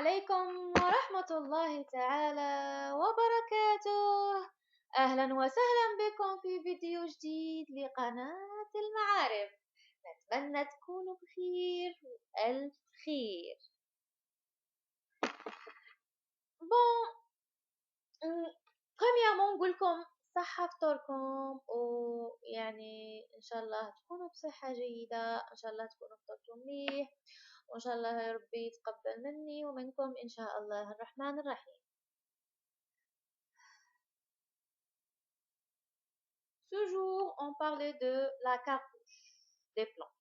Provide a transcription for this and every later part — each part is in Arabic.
عليكم ورحمة الله تعالى وبركاته. أهلا وسهلا بكم في فيديو جديد لقناة المعارف. نتمنى تكونوا بخير وألف خير. premièrement نقولكم صحة فطوركم، ويعني إن شاء الله تكونوا بصحة جيدة، إن شاء الله تكونوا فطرتوا مليح، وإن شاء الله يا ربي يتقبل مني ومنكم إن شاء الله الرحمن الرحيم. Ce jour, on parlait de la cartouche des plans.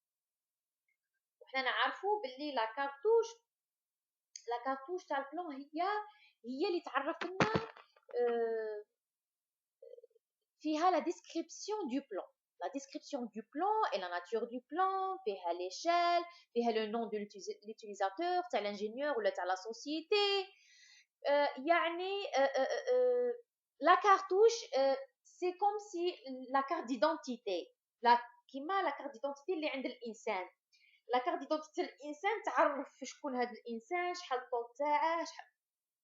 وحنا نعرفوا باللي la cartouche تاع البلان هي اللي تعرف لنا فيها la description du plan. La description du plan et la nature du plan, فيها l'échelle, فيها le nom de l'utilisateur, تاع l'ingénieur ولا تاع la société. يعني la cartouche c'est comme si la carte d'identité كيما la carte d'identité اللي عند الانسان. la carte d'identité الانسان تعرف شكون هذا الانسان، شحال الطول تاعه،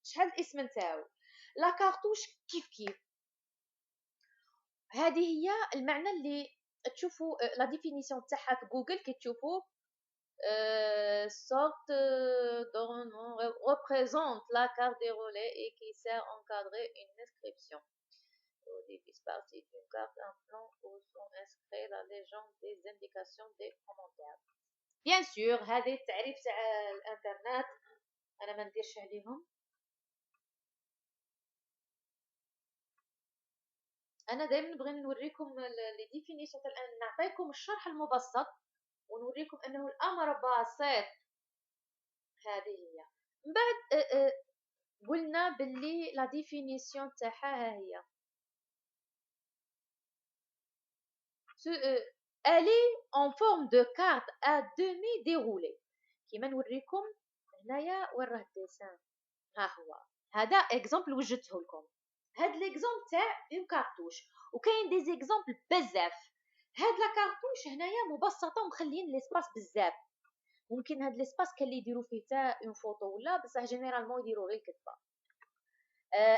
شحال الاسم نتاعو. la cartouche كيف هذه هي المعنى اللي تشوفوا لا ديفينيسيون تاعها في جوجل كي تشوفوا sorte dont représente la carte des relais et qui sert à encadrer une inscription. Au début, partie d'une carte, un plan où sont inscrits la légende, des indications, des commentaires. Bien sûr, هذه التعريف تاع الانترنت انا ما نديرش عليهم. انا دائما نبغي نوريكم لي ديفينيسيون تاع نعطيكم الشرح المبسط ونوريكم انه الامر بسيط. هذه هي من بعد قلنا باللي لا ديفينيسيون تاعها هي elle est en forme de carte à demi déroulée. كيما نوريكم هنايا وين راه الديسان، ها هو هذا اكزامبل وجدته لكم. هاد ليكزامبل تاع اون كارتوش، وكاين دي زيكزامبل بزاف. هاد لا كارتوش هنايا مبسطه ومخليين ليسباس بزاف. ممكن هاد ليسباس كان اللي يديروا فيه حتى اون فوتو ولا، بصح جينيرالمون يديروا غير الكتبه.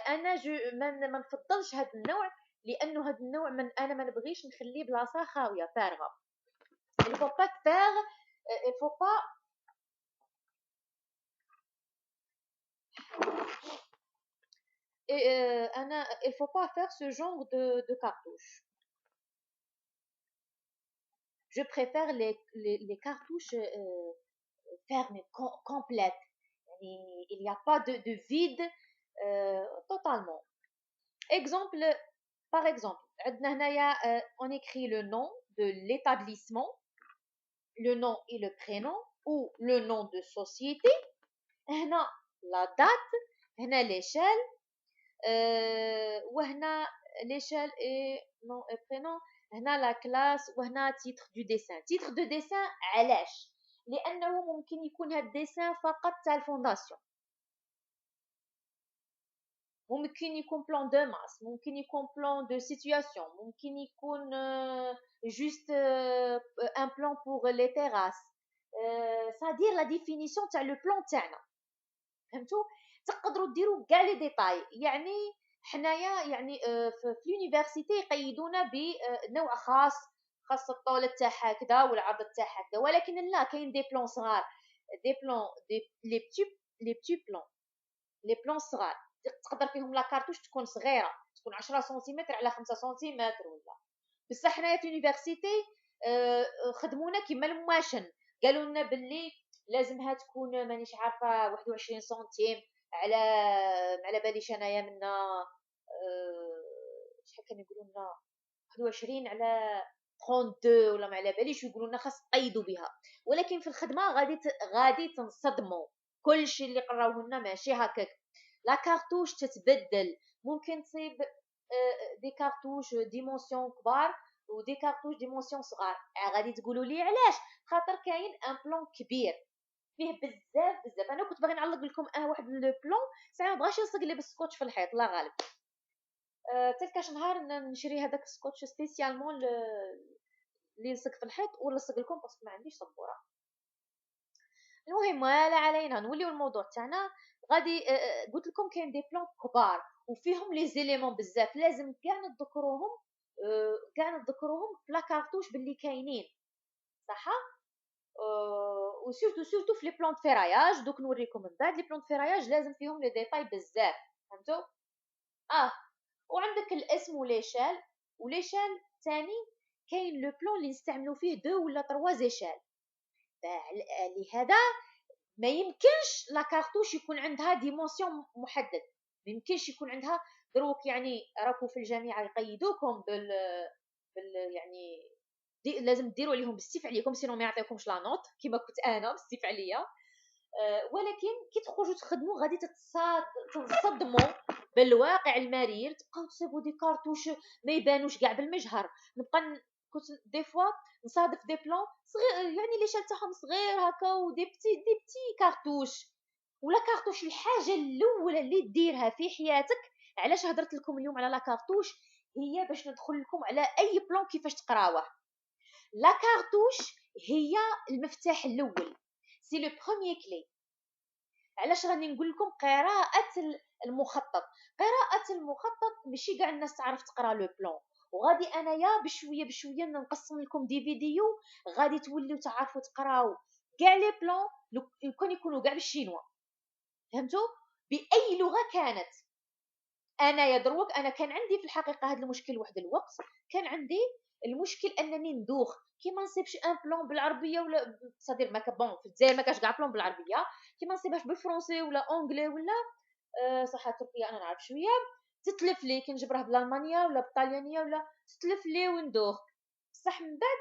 انا ما نفضلش هاد النوع، لانه هاد النوع انا ما نبغيش نخليه بلاصه خاويه فارغه. il faut pas faire il faut pas il faut pas faire ce genre de cartouche. Je préfère les cartouches fermées, complètes. Il n'y a pas de vide totalement. Exemple, par exemple, on écrit le nom de l'établissement, le nom et le prénom, ou le nom de société, la date, l'échelle, l'échelle et nom et prénom, la classe, titre du dessin. Titre de dessin, علاش؟ لأنه ممكن يكون هاد الديسان فقط تاع الفونداسيون، ممكن يكون بلان دو ماس، ممكن يكون بلان دو سيتوياسيون، ممكن يكون جوست ان بلان بور لي تيراس. سادير لا ديفينيسيون تاع لو بلان تاعنا، فهمتوا؟ تقدروا ديروا كاع لي ديتاي. يعني حنايا يعني في لونيفرسيتي يقيدونا بنوع خاص الطول تاعها كذا والعرض تاعها كذا، ولكن لا، كاين دي بلان صغار، دي بلان لي بتي بلان صغار تقدر فيهم لا كارتوش تكون صغيره، تكون 10 سنتيمتر على 5 سنتيمتر ولا. بصح حنايا في لونيفرسيتي خدمونا كيما الماشن، قالوا لنا باللي لازمها تكون مانيش عارفه 21 سنتيم على باليش انايا منا شحال كانوا يقولوا لنا 21 على 32 ولا ما على باليش، يقولوا لنا خاص تقيدوا بها. ولكن في الخدمه غادي تنصدموا، كلشي اللي قراوه لنا ماشي هكاك. لا كارتوش تتبدل، ممكن تصيب دي كارتوش ديمونسيون كبار ودي كارتوش ديمونسيون صغار. غادي تقولوا لي علاش؟ خاطر كاين ان بلان كبير فيه بزاف. انا كنت باغي نعلق لكم واحد لو بلان، ساعه ما بغاش يلصق لي بالسكوتش في الحيط، لا غالب تلك نهار نشري هذاك السكوتش سبيسيالمون اللي يلصق في الحيط ولصق لكم باسكو ما عنديش سبوره. المهم ولا علينا، نوليو الموضوع تاعنا. غادي قلت لكم كاين دي بلان كبار وفيهم لي زيليمون بزاف، لازم كاع نذكروهم، كاع نذكروهم في لا كارطوش باللي كاينين، صح. وسورتو سورتو في لي بلان فيراياج، دوك نوريكم من بعد. لي بلان فيراياج لازم فيهم لي ديتاي بزاف، فهمتوا. اه وعندك الاسم وليشال. وليشال ثاني كاين لو بلان اللي نستعملوا فيه دو ولا تروا زيشال. لهذا ما يمكنش لا كارطوش يكون عندها ديمونسيون محدد، ما يمكنش يكون عندها. دروك يعني راكو في الجامعه يقيدوكم يعني لازم ديروا عليهم بالسيف عليكم، سينو ما يعطيكمش لا نوت كيما كنت انا بالسيف عليا. ولكن كي تخرجوا تخدموا غادي تتصدموا بالواقع المرير، تبقاو تصيبوا دي كارطوش ما يبانوش كاع بالمجهر. كنت دي فوا نصادف دي بلان صغير، يعني لي شال تاعهم صغير هكا، ودي بتي كارطوش. ولا كارطوش الحاجه الاولى اللي ديرها في حياتك، علاش هضرت لكم اليوم على لا كارطوش، هي باش ندخل لكم على اي بلان كيفاش تقراوه. لا كارطوش هي المفتاح الاول، سي لو بروميير كلي. علاش راني نقول لكم قراءه المخطط؟ قراءه المخطط ماشي كاع الناس تعرف تقرا لو بلان. وغادي انايا بشويه بشويه نقسم لكم دي فيديو، غادي توليو تعرفوا تقراو كاع لي بلان، يكون يكونوا كاع بالشينوا، فهمتوا، باي لغه كانت. انايا دروك انا كان عندي في الحقيقه هذا المشكل واحد الوقت، كان عندي المشكل انني ندوخ كي ما نصيبش ان بلان بالعربيه، ولا صدير ما كبون في الجزائر ما كاش كاع بلان بالعربيه، كي ما نصيبهاش بالفرنسي ولا اونغلي ولا صح التركيه انا نعرف شويه، تتلف لي كي نجبره بالالمانيه ولا بالطاليانيه ولا تتلف لي وندوخ. صح من بعد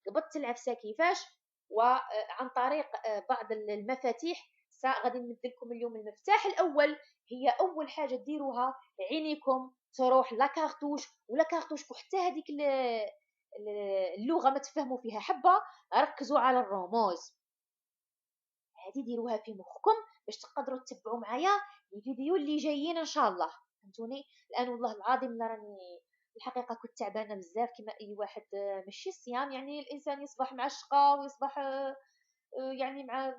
قبضت العفسه كيفاش، وعن طريق بعض المفاتيح. غادي نمد لكم اليوم المفتاح الاول. هي اول حاجه ديروها عينيكم تروح لا كارطوش ولا كارطوش، حتى هذيك اللغه ما تفهموا فيها حبه، ركزوا على الرموز هذه، ديروها في مخكم باش تقدروا تتبعوا معايا الفيديو اللي جايين ان شاء الله، فهمتوني. الان والله العظيم لا راني الحقيقه كنت تعبانه بزاف كما اي واحد، ماشي الصيام يعني الانسان يصبح مع الشقه ويصبح يعني مع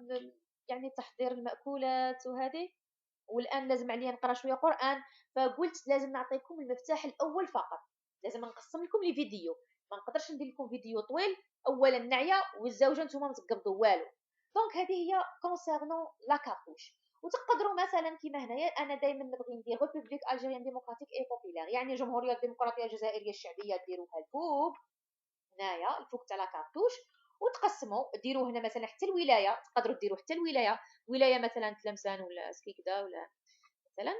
يعني تحضير المأكولات وهذه. والان لازم عليا نقرا شويه قران، فقلت لازم نعطيكم المفتاح الاول فقط، لازم نقسم لكم لي فيديو، ما نقدرش ندير لكم فيديو طويل، اولا نعيا والزوجه نتوما ما تقبضوا والو. دونك هذه هي كونسيرنون لا كارتوش. وتقدروا مثلا كيما هنايا انا دائما نبغي ندير ريبوبليك الجيريان ديموقراطيك اي بوبيلار، يعني الجمهوريه الديمقراطيه الجزائريه الشعبيه، ديروها الفوق هنايا الفوق تاع لا كارتوش، وتقسموا ديروا هنا مثلا حتى الولايه، تقدروا ديروا حتى الولايه، ولايه مثلا تلمسان ولا سكيكدا ولا مثلا.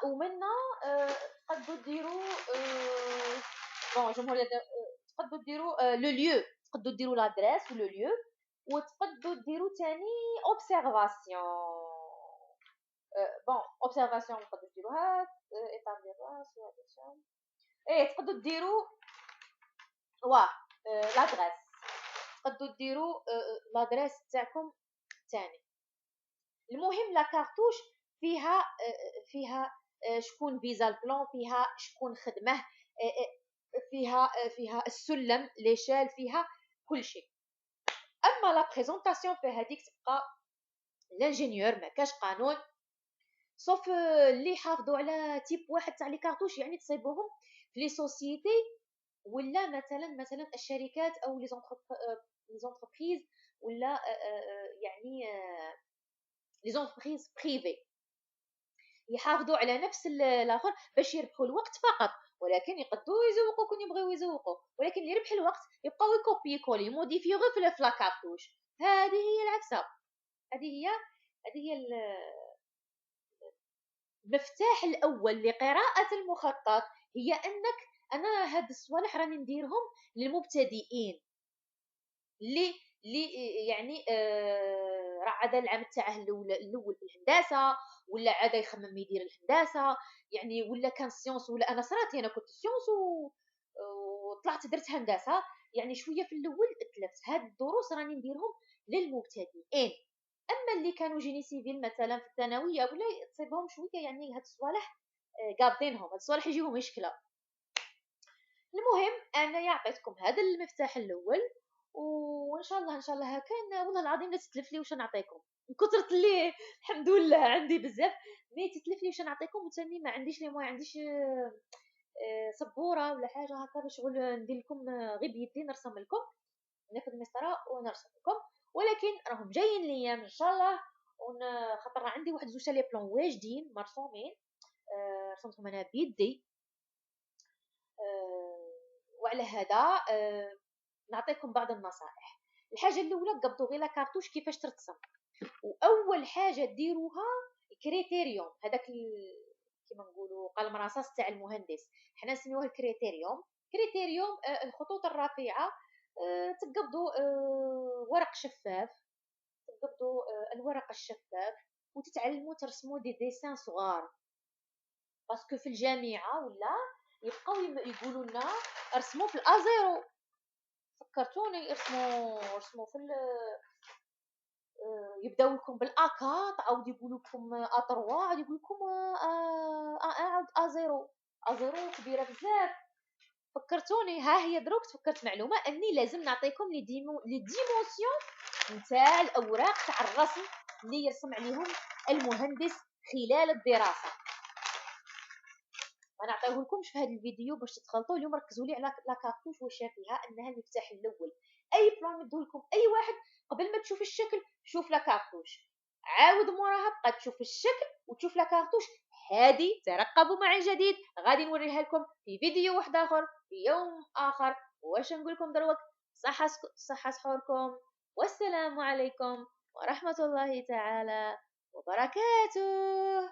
ومنا تقدروا ديروا بون جمهوريه تقدروا ديروا لو ليو، تقدروا ديروا لادريس ولو ليو، وتقدروا ديروا ثاني اوبسيرفاسيون. بون اوبسيرفاسيون تقدروا ديروها ايطابلير راس وهذا. ايه تقدروا ديروا واه لادريس، تقدروا ديروا لادريس تاعكم ثاني. المهم لا كارتوش فيها شكون فيزا البلان، فيها شكون خدمه، فيها السلم ليشال، فيها كل شيء. اما لا بريزونطاسيون فهذيك تبقى الانجينيور ما كاش قانون، صوف اللي حافظوا على تيب واحد تاع لي كارتوش، يعني تصيبوهم في لي سوسيتي ولا مثلا الشركات او لي زونتربريز، ولا يعني لي زونتربريز بريفي، يحافظوا على نفس الاخر باش يربحوا الوقت فقط. ولكن يقدروا يزوقوا كون يبغيو يزوقوا، ولكن اللي يربح الوقت يبقاو يكوبي كولي يموديفيو غير في لا كارتوش. هذه هي العكسه، هذه هي المفتاح الاول لقراءه المخطط، هي انك انا هاد الصوالح راني نديرهم للمبتدئين اللي يعني راه عاد العام تاعه الاول في الهندسه، ولا عاد يخمم يدير الهندسه يعني، ولا كان سيونس، ولا انا صراتي انا كنت سيونس وطلعت درت هندسه، يعني شويه في الاول تلفت. هاد الدروس راني نديرهم للمبتدئين. اما اللي كانوا جيني سيفيل مثلا في الثانويه ولا تصيبهم شويه يعني هاد الصوالح قابضينهم، هاد الصوالح يجيهم مشكله. المهم انا عطيتكم هذا المفتاح الاول، وان شاء الله ان شاء الله هكا والله العظيم لا تتلف لي واش نعطيكم من كثرة اللي الحمد لله عندي بزاف مي تتلف لي واش نعطيكم وثاني ما عنديش لي ما عنديش سبوره ولا حاجه هكا باش شغل ندير لكم غير بيدي نرسم لكم ناخذ مسطره ونرسم لكم ولكن راهم جايين الايام ان شاء الله خاطر عندي واحد زوج لي بلون واجدين مرسومين رسمتهم انا بيدي وعلى هذا نعطيكم بعض النصائح. الحاجه الاولى قبضوا غير لا كارتوش كيفاش ترسم واول حاجه ديروها الكريتيريوم هذاك كيما نقولوا قلم رصاص تاع المهندس حنا نسميوه الكريتيريوم كريتيريوم الخطوط الرفيعه تقبضوا ورق شفاف تقبضوا الورق الشفاف وتتعلموا ترسموا دي ديسان صغار باسكو في الجامعه ولا يبقاو يقولوا لنا ارسموا في الازيرو فكرتوني ارسموا في يبداو لكم بالاكا عاود يقولوا لكم ا3 عاود يقولوا لكم عاود ا0 كبيره بزاف فكرتوني ها هي دروك تفكرت معلومه اني لازم نعطيكم لي ديمونسيون نتاع الاوراق تاع الرسم اللي يرسم عليهم المهندس خلال الدراسه ما نعطيه لكمش في هذا الفيديو باش تتخلطوا اليوم ركزوا لي على لا كارتوش واش فيها انها المفتاح الاول اي بلان ندوه لكم اي واحد قبل ما تشوف الشكل شوف لا كارتوش عاود موراها بقى تشوف الشكل وتشوف لا كارتوش هذه ترقبوا معي جديد غادي نوريها لكم في فيديو واحد اخر في يوم اخر واش نقول لكم دروك صحه سحوركم والسلام عليكم ورحمه الله تعالى وبركاته.